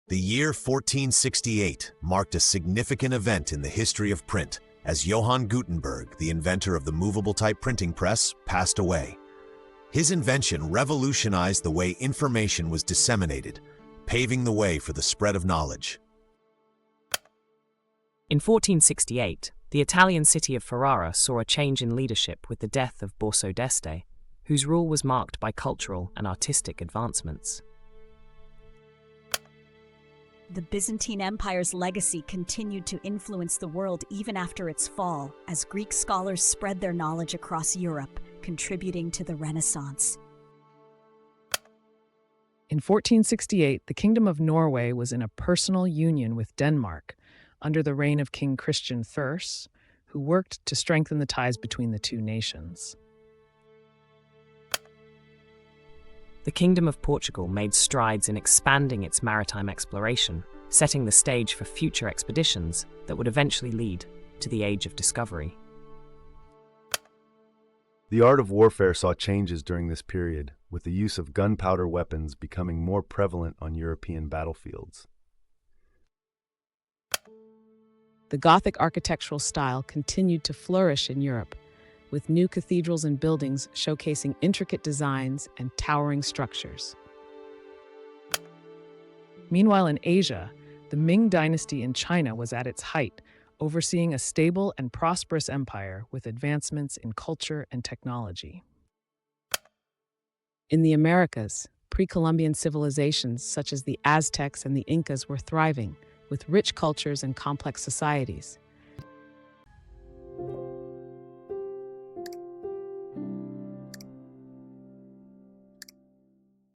The year 1468 marked a significant event in the history of print, as Johann Gutenberg, the inventor of the movable-type printing press, passed away. His invention revolutionized the way information was disseminated, paving the way for the spread of knowledge. In 1468, the Italian city of Ferrara saw a change in leadership with the death of Borso, whose rule was marked by cultural and artistic advancements. The Byzantine Empire's legacy continued to influence the world even after its fall, as Greek scholars spread their knowledge across Europe, contributing to the Renaissance. In 1468, the Kingdom of Norway was in a personal union with Denmark under the reign of King Christian I, who worked to strengthen the ties between the two nations. The Kingdom of Portugal made strides in expanding its maritime exploration, setting the stage for future expeditions that would eventually lead to the Age of Discovery. The art of warfare saw changes during this period, with the use of gunpowder weapons becoming more prevalent on European battlefields. The Gothic architectural style continued to flourish in Europe, with new cathedrals and buildings showcasing intricate designs and towering structures. Meanwhile, in Asia, the Ming Dynasty in China was at its height, overseeing a stable and prosperous empire with advancements in culture and technology. In the Americas, pre-Columbian civilizations such as the Aztecs and the Incas were thriving, with rich cultures and complex societies.